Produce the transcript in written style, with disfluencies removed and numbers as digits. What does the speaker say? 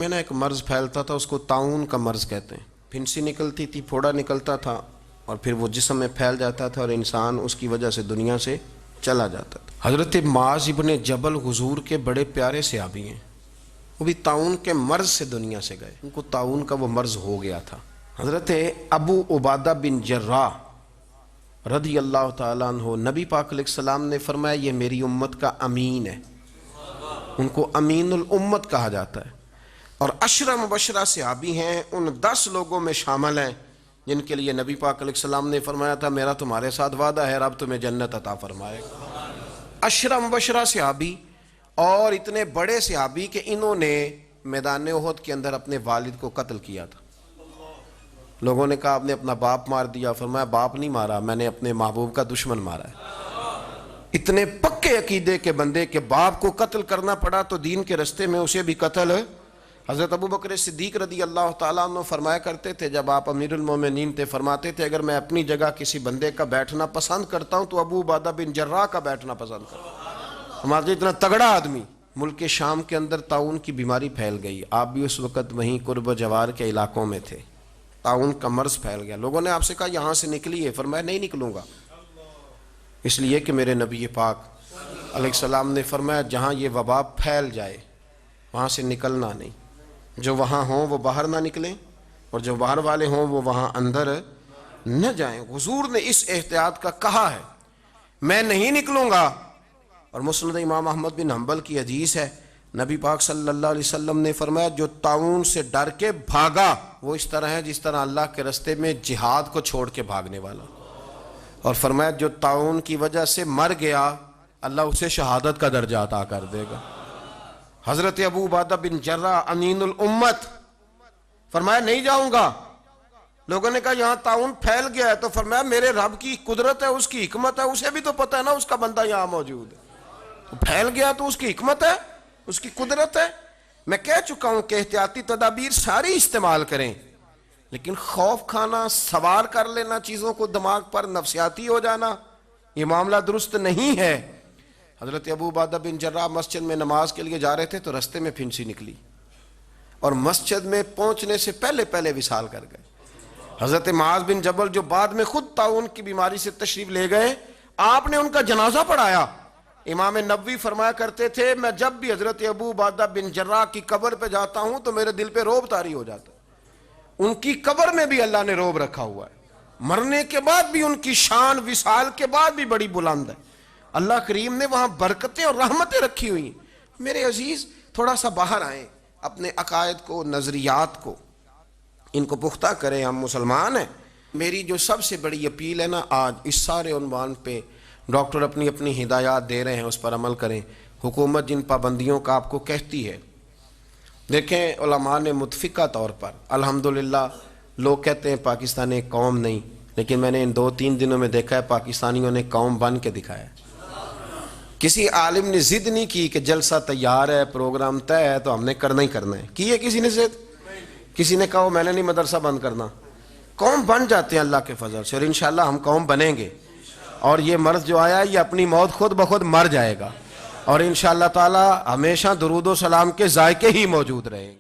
میں نا ایک مرض پھیلتا تھا، اس کو طاعون کا مرض کہتے ہیں۔ پھنسی نکلتی تھی، پھوڑا نکلتا تھا اور پھر وہ جسم میں پھیل جاتا تھا اور انسان اس کی وجہ سے دنیا سے چلا جاتا تھا۔ حضرت معاذ ابن جبل حضور کے بڑے پیارے صحابی ہیں، وہ بھی طاعون کے مرض سے دنیا سے گئے، ان کو طاعون کا وہ مرض ہو گیا تھا۔ حضرت ابو عبادہ بن جراح رضی اللہ تعالیٰ عنہ، نبی پاک علیہ السلام نے فرمایا یہ میری امت کا امین ہے، ان کو امین الامت کہا جاتا ہے، اور عشرہ مبشرہ صحابی ہیں، ان 10 لوگوں میں شامل ہیں جن کے لیے نبی پاک علیہ السلام نے فرمایا تھا میرا تمہارے ساتھ وعدہ ہے، رب تمہیں جنت عطا فرمائے گا۔ عشرہ مبشرہ صحابی اور اتنے بڑے صحابی کہ انہوں نے میدان احد کے اندر اپنے والد کو قتل کیا تھا۔ لوگوں نے کہا آپ نے اپنا باپ مار دیا، فرمایا باپ نہیں مارا، میں نے اپنے محبوب کا دشمن مارا ہے۔ اتنے پکے عقیدے کے بندے کہ باپ کو قتل کرنا پڑا تو دین کے رستے میں اسے بھی قتل۔ حضرت ابو بکر صدیق رضی اللہ تعالیٰ عنہ فرمایا کرتے تھے، جب آپ امیر المومنین تھے، فرماتے تھے اگر میں اپنی جگہ کسی بندے کا بیٹھنا پسند کرتا ہوں تو ابو عبادہ بن جراح کا بیٹھنا پسند کرتا ہوں۔ ہمارے اتنا تگڑا آدمی۔ ملک شام کے اندر طاعون کی بیماری پھیل گئی، آپ بھی اس وقت وہیں قرب و جوار کے علاقوں میں تھے، طاعون کا مرض پھیل گیا۔ لوگوں نے آپ سے کہا یہاں سے نکلیے، فرمایا نہیں نکلوں گا، اس لیے کہ میرے نبی پاک علیہ السلام نے فرمایا جہاں یہ وبا پھیل جائے وہاں سے نکلنا نہیں، جو وہاں ہوں وہ باہر نہ نکلیں اور جو باہر والے ہوں وہ وہاں اندر نہ جائیں۔ حضور نے اس احتیاط کا کہا ہے، میں نہیں نکلوں گا۔ اور مسند امام احمد بن حنبل کی حدیث ہے، نبی پاک صلی اللہ علیہ وسلم نے فرمایا جو طاعون سے ڈر کے بھاگا وہ اس طرح ہے جس طرح اللہ کے رستے میں جہاد کو چھوڑ کے بھاگنے والا، اور فرمایا جو طاعون کی وجہ سے مر گیا اللہ اسے شہادت کا درجہ عطا کر دے گا۔ حضرت ابو عبادہ بن جراح امین الامت، فرمایا نہیں جاؤں گا۔ لوگوں نے کہا یہاں طاعون پھیل گیا ہے، تو فرمایا میرے رب کی قدرت ہے، اس کی حکمت ہے، اسے بھی تو پتہ ہے نا اس کا بندہ یہاں موجود ہے، پھیل گیا تو اس کی حکمت ہے، اس کی قدرت ہے۔ میں کہہ چکا ہوں کہ احتیاطی تدابیر ساری استعمال کریں، لیکن خوف کھانا، سوار کر لینا چیزوں کو دماغ پر، نفسیاتی ہو جانا، یہ معاملہ درست نہیں ہے۔ حضرت ابو عبادہ بن جراح مسجد میں نماز کے لیے جا رہے تھے تو رستے میں پھنسی نکلی اور مسجد میں پہنچنے سے پہلے وصال کر گئے۔ حضرت معاذ بن جبل جو بعد میں خود طاعون کی بیماری سے تشریف لے گئے، آپ نے ان کا جنازہ پڑھایا۔ امام نبوی فرمایا کرتے تھے میں جب بھی حضرت ابو عبادہ بن جراح کی قبر پہ جاتا ہوں تو میرے دل پہ رعب طاری ہو جاتا ہے۔ ان کی قبر میں بھی اللہ نے رعب رکھا ہوا ہے، مرنے کے بعد بھی ان کی شان وصال کے بعد بھی بڑی بلند ہے۔ اللہ کریم نے وہاں برکتیں اور رحمتیں رکھی ہوئی ہیں۔ میرے عزیز تھوڑا سا باہر آئیں، اپنے عقائد کو، نظریات کو، ان کو پختہ کریں، ہم مسلمان ہیں۔ میری جو سب سے بڑی اپیل ہے نا، آج اس سارے عنوان پہ ڈاکٹر اپنی اپنی ہدایات دے رہے ہیں، اس پر عمل کریں۔ حکومت جن پابندیوں کا آپ کو کہتی ہے، دیکھیں علماء نے متفقہ طور پر الحمدللہ، لوگ کہتے ہیں پاکستان ایک قوم نہیں، لیکن میں نے ان 2-3 دنوں میں دیکھا ہے پاکستانیوں نے قوم بن کے دکھایا ہے۔ کسی عالم نے ضد نہیں کی کہ جلسہ تیار ہے، پروگرام طے ہے تو ہم نے کرنا ہی کرنا ہے، کی ہے کسی نے ضد؟ کسی نے کہا میں نے نہیں مدرسہ بند کرنا۔ قوم بن جاتے ہیں اللہ کے فضل سے، اور انشاءاللہ ہم قوم بنیں گے، اور یہ مرض جو آیا ہے یہ اپنی موت خود بخود مر جائے گا، اور انشاءاللہ تعالی ہمیشہ درود و سلام کے ذائقے ہی موجود رہیں گے۔